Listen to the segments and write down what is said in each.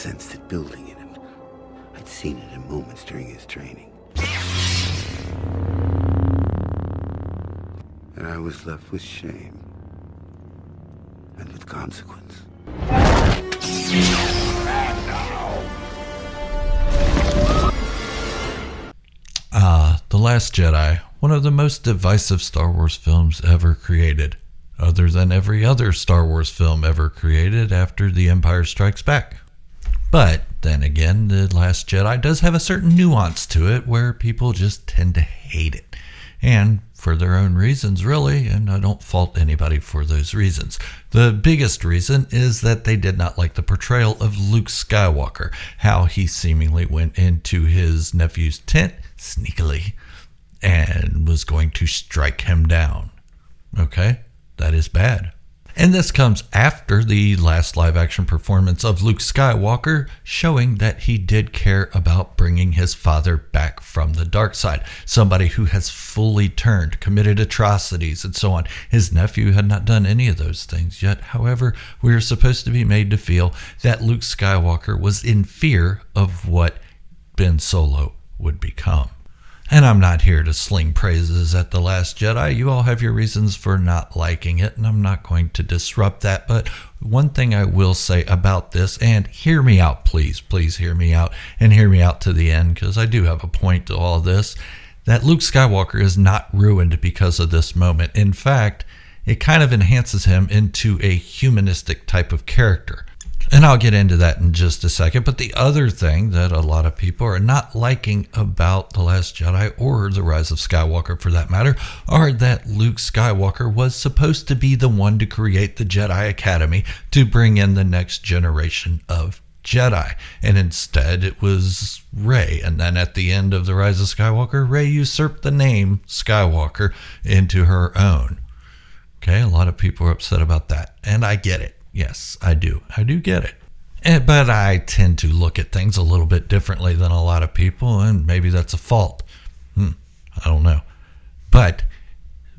sensed it building in him. I'd seen it in moments during his training. And I was left with shame. And with consequence. The Last Jedi, one of the most divisive Star Wars films ever created, other than every other Star Wars film ever created after The Empire Strikes Back. But then again, The Last Jedi does have a certain nuance to it where people just tend to hate it. And for their own reasons, really, and I don't fault anybody for those reasons. The biggest reason is that they did not like the portrayal of Luke Skywalker, how he seemingly went into his nephew's tent sneakily and was going to strike him down. Okay, that is bad. And this comes after the last live-action performance of Luke Skywalker, showing that he did care about bringing his father back from the dark side. Somebody who has fully turned, committed atrocities, and so on. His nephew had not done any of those things yet. However, we are supposed to be made to feel that Luke Skywalker was in fear of what Ben Solo would become. And I'm not here to sling praises at The Last Jedi. You all have your reasons for not liking it, and I'm not going to disrupt that. But one thing I will say about this, and hear me out, please hear me out, and hear me out to the end, because I do have a point to all this, that Luke Skywalker is not ruined because of this moment. In fact, it kind of enhances him into a humanistic type of character. And I'll get into that in just a second. But the other thing that a lot of people are not liking about The Last Jedi, or The Rise of Skywalker for that matter, are that Luke Skywalker was supposed to be the one to create the Jedi Academy to bring in the next generation of Jedi. And instead it was Rey. And then at the end of The Rise of Skywalker, Rey usurped the name Skywalker into her own. Okay, a lot of people are upset about that. And I get it. Yes, I do. I do get it. But I tend to look at things a little bit differently than a lot of people, and maybe that's a fault. I don't know. But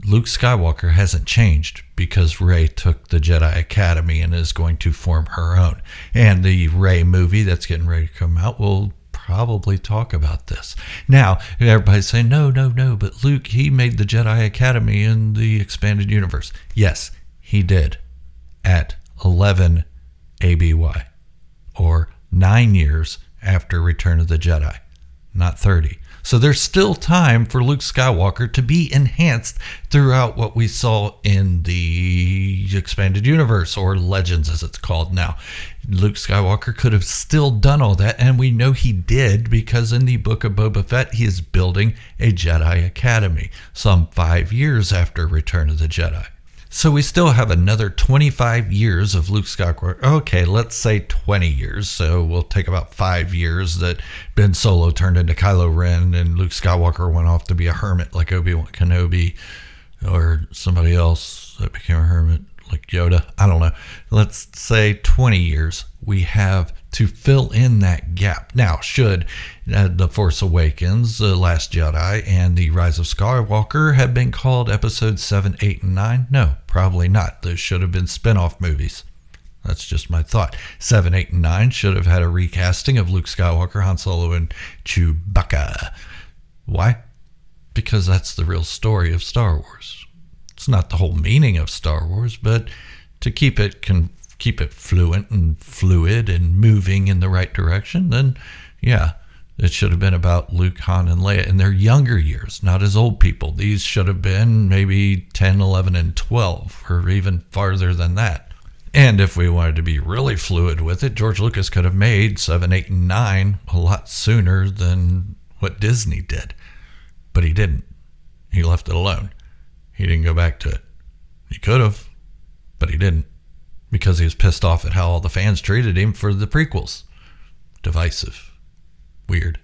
Luke Skywalker hasn't changed because Rey took the Jedi Academy and is going to form her own. And the Rey movie that's getting ready to come out will probably talk about this. Now, everybody's saying, no, but Luke, he made the Jedi Academy in the expanded universe. Yes, he did. At 11 ABY, or 9 years after Return of the Jedi, not 30. So there's still time for Luke Skywalker to be enhanced throughout what we saw in the expanded universe, or Legends as it's called now. Luke Skywalker could have still done all that, and we know he did, because in the Book of Boba Fett he is building a Jedi Academy some 5 years after Return of the Jedi. So we still have another 25 years of Luke Skywalker. Okay, let's say 20 years. So we'll take about 5 years that Ben Solo turned into Kylo Ren and Luke Skywalker went off to be a hermit like Obi-Wan Kenobi, or somebody else that became a hermit like Yoda. I don't know. Let's say 20 years we have to fill in that gap. Now, should The Force Awakens, The Last Jedi, and The Rise of Skywalker have been called episodes 7, 8, and 9? No, probably not. Those should have been spin-off movies. That's just my thought. 7, 8, and 9 should have had a recasting of Luke Skywalker, Han Solo, and Chewbacca. Why? Because that's the real story of Star Wars. It's not the whole meaning of Star Wars, but to keep it fluent and fluid and moving in the right direction, then yeah, it should have been about Luke, Han, and Leia in their younger years, not as old people. These should have been maybe 10, 11, and 12, or even farther than that. And if we wanted to be really fluid with it, George Lucas could have made 7, 8, and 9 a lot sooner than what Disney did. But he didn't. He left it alone. He didn't go back to it. He could have, but he didn't, because he was pissed off at how all the fans treated him for the prequels. Divisive. Weird.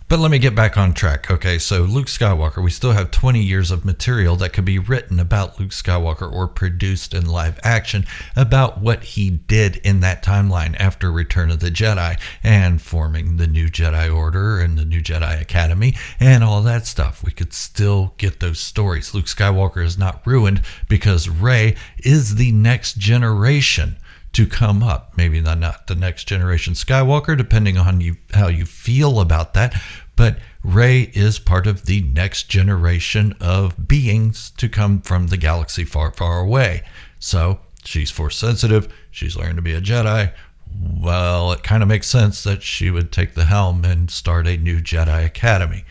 But let me get back on track. Okay, so Luke Skywalker, we still have 20 years of material that could be written about Luke Skywalker or produced in live action about what he did in that timeline after Return of the Jedi and forming the new Jedi Order and the new Jedi Academy and all that stuff. We could still get those stories. Luke Skywalker is not ruined because Rey is the next generation to come up. Maybe not the next generation Skywalker, depending on how you feel about that. But Rey is part of the next generation of beings to come from the galaxy far, far away. So she's Force sensitive. She's learned to be a Jedi. Well, it kind of makes sense that she would take the helm and start a new Jedi Academy.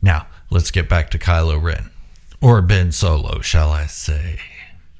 Now, let's get back to Kylo Ren. Or Ben Solo, shall I say.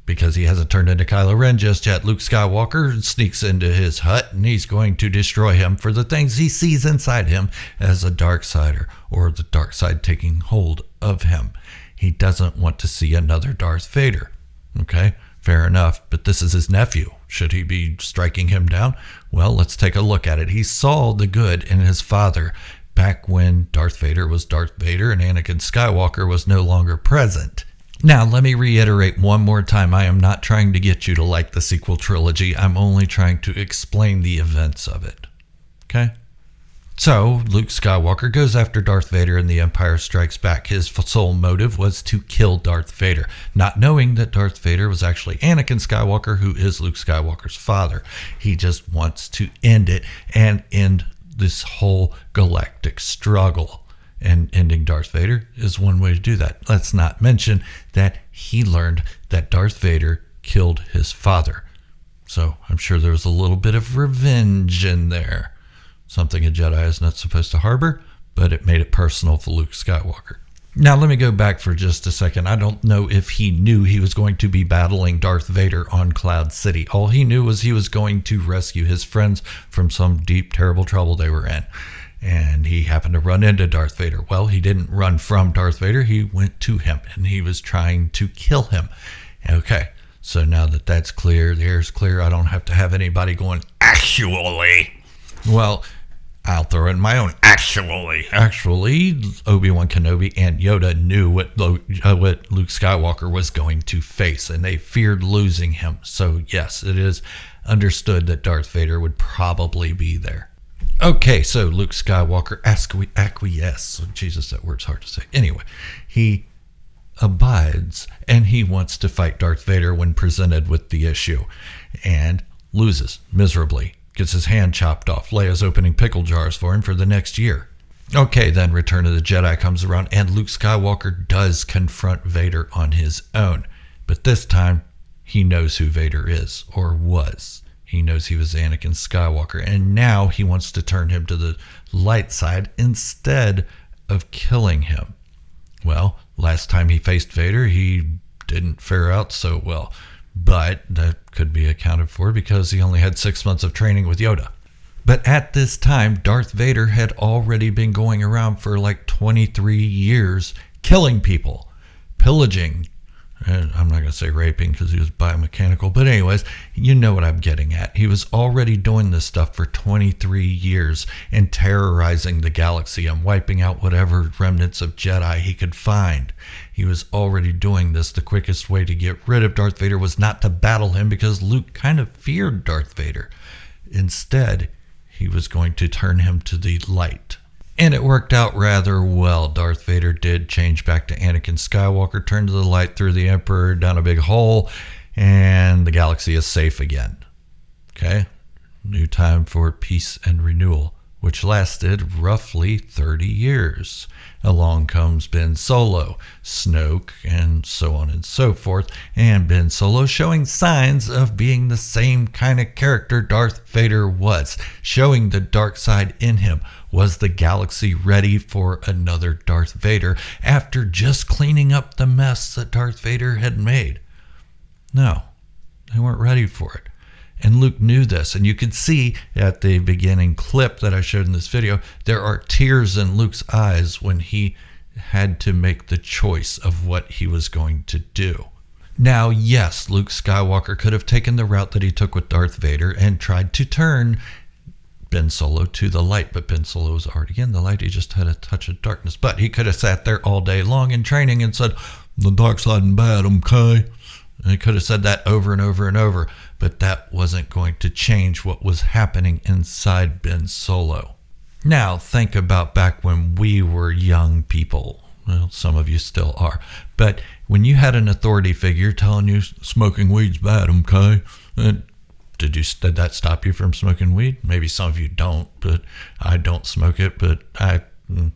Because he hasn't turned into Kylo Ren just yet, Luke Skywalker sneaks into his hut and he's going to destroy him for the things he sees inside him as a Darksider, or the dark side taking hold of him. He doesn't want to see another Darth Vader. Okay, fair enough, but this is his nephew. Should he be striking him down? Well, let's take a look at it. He saw the good in his father back when Darth Vader was Darth Vader and Anakin Skywalker was no longer present. Now, let me reiterate one more time. I am not trying to get you to like the sequel trilogy. I'm only trying to explain the events of it. Okay? So, Luke Skywalker goes after Darth Vader in The Empire Strikes Back. His sole motive was to kill Darth Vader, not knowing that Darth Vader was actually Anakin Skywalker, who is Luke Skywalker's father. He just wants to end it and end this whole galactic struggle. And ending Darth Vader is one way to do that. Let's not mention that he learned that Darth Vader killed his father. So I'm sure there was a little bit of revenge in there. Something a Jedi is not supposed to harbor, but it made it personal for Luke Skywalker. Now let me go back for just a second. I don't know if he knew he was going to be battling Darth Vader on Cloud City. All he knew was he was going to rescue his friends from some deep, terrible trouble they were in. And he happened to run into Darth Vader. Well, he didn't run from Darth Vader. He went to him, and he was trying to kill him. Okay, so now that that's clear, the air's clear, I don't have to have anybody going, actually. Well, I'll throw in my own actually. Actually, Obi-Wan Kenobi and Yoda knew what Luke Skywalker was going to face, and they feared losing him. So, yes, it is understood that Darth Vader would probably be there. Okay, so Luke Skywalker acquiesce. Jesus, that word's hard to say. Anyway, he abides and he wants to fight Darth Vader when presented with the issue and loses miserably. Gets his hand chopped off. Leia's opening pickle jars for him for the next year. Okay, then Return of the Jedi comes around and Luke Skywalker does confront Vader on his own. But this time, he knows who Vader is, or was. He knows he was Anakin Skywalker, and now he wants to turn him to the light side instead of killing him. Well, last time he faced Vader, he didn't fare out so well, but that could be accounted for because he only had 6 months of training with Yoda. But at this time, Darth Vader had already been going around for like 23 years, killing people, pillaging. And I'm not going to say raping because he was biomechanical, but anyways, you know what I'm getting at. He was already doing this stuff for 23 years and terrorizing the galaxy and wiping out whatever remnants of Jedi he could find. He was already doing this. The quickest way to get rid of Darth Vader was not to battle him because Luke kind of feared Darth Vader. Instead, he was going to turn him to the light. And it worked out rather well. Darth Vader did change back to Anakin Skywalker, turned to the light through the Emperor down a big hole, and the galaxy is safe again. Okay? New time for peace and renewal, which lasted roughly 30 years. Along comes Ben Solo, Snoke, and so on and so forth. And Ben Solo showing signs of being the same kind of character Darth Vader was, showing the dark side in him. Was the galaxy ready for another Darth Vader after just cleaning up the mess that Darth Vader had made? No, they weren't ready for it. And Luke knew this, and you could see at the beginning clip that I showed in this video, there are tears in Luke's eyes when he had to make the choice of what he was going to do. Now, yes, Luke Skywalker could have taken the route that he took with Darth Vader and tried to turn Ben Solo to the light, but Ben Solo was already in the light. He just had a touch of darkness. But he could have sat there all day long in training and said, the dark side and bad, okay? And he could have said that over and over and over, but that wasn't going to change what was happening inside Ben Solo. Now, think about back when we were young people. Well, some of you still are. But when you had an authority figure telling you smoking weed's bad, okay? And Did that stop you from smoking weed? Maybe some of you don't, but I don't smoke it, but don't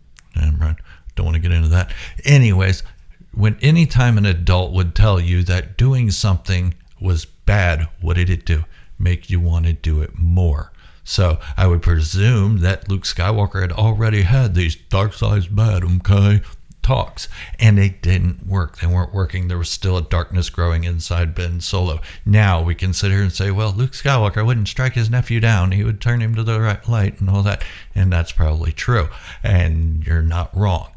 want to get into that. Anyways, anytime an adult would tell you that doing something was bad, what did it do? Make you want to do it more. So I would presume that Luke Skywalker had already had these dark side's bad, okay, talks, and they didn't work. They weren't working. There was still a darkness growing inside Ben Solo. Now we can sit here and say, well, Luke Skywalker wouldn't strike his nephew down. He would turn him to the right light and all that. And that's probably true. And you're not wrong.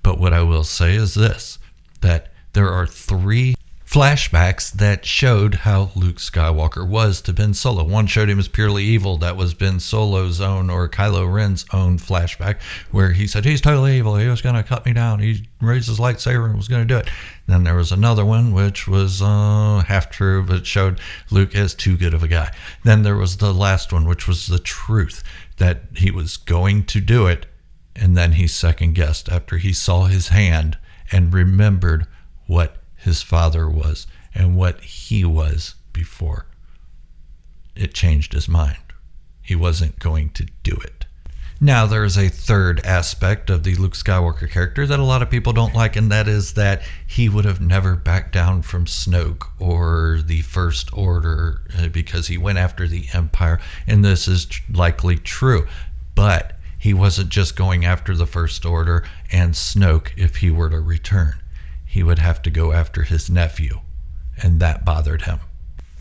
But what I will say is this, that there are 3 flashbacks that showed how Luke Skywalker was to Ben Solo. One showed him as purely evil. That was Ben Solo's own, or Kylo Ren's own flashback, where he said, he's totally evil. He was going to cut me down. He raised his lightsaber and was going to do it. Then there was another one, which was half true, but showed Luke as too good of a guy. Then there was the last one, which was the truth, that he was going to do it. And then he second guessed after he saw his hand and remembered what his father was and what he was before. It changed his mind. He wasn't going to do it. Now, there is a third aspect of the Luke Skywalker character that a lot of people don't like, and that is that he would have never backed down from Snoke or the First Order because he went after the Empire, and this is likely true. But he wasn't just going after the First Order and Snoke if he were to return. He would have to go after his nephew, and that bothered him.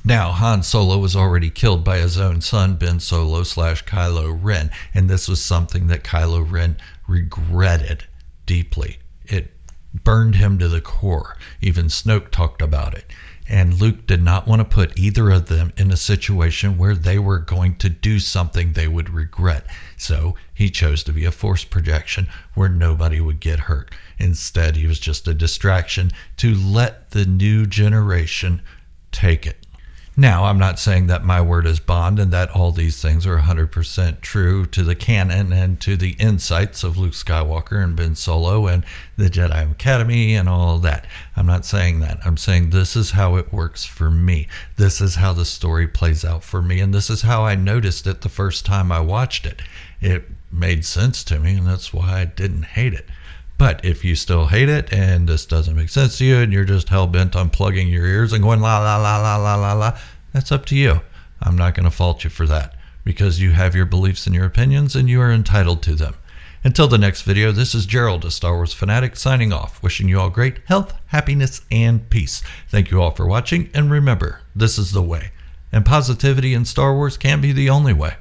Now, Han Solo was already killed by his own son, Ben Solo / Kylo Ren, and this was something that Kylo Ren regretted deeply. It burned him to the core. Even Snoke talked about it. And Luke did not want to put either of them in a situation where they were going to do something they would regret. So he chose to be a force projection where nobody would get hurt. Instead, he was just a distraction to let the new generation take it. Now, I'm not saying that my word is bond and that all these things are 100% true to the canon and to the insights of Luke Skywalker and Ben Solo and the Jedi Academy and all that. I'm not saying that. I'm saying this is how it works for me. This is how the story plays out for me, and this is how I noticed it the first time I watched it. It made sense to me, and that's why I didn't hate it. But if you still hate it and this doesn't make sense to you and you're just hell-bent on plugging your ears and going la la la la la la la, that's up to you. I'm not going to fault you for that because you have your beliefs and your opinions and you are entitled to them. Until the next video, this is Gerald, a Star Wars fanatic, signing off, wishing you all great health, happiness, and peace. Thank you all for watching, and remember, this is the way. And positivity in Star Wars can be the only way.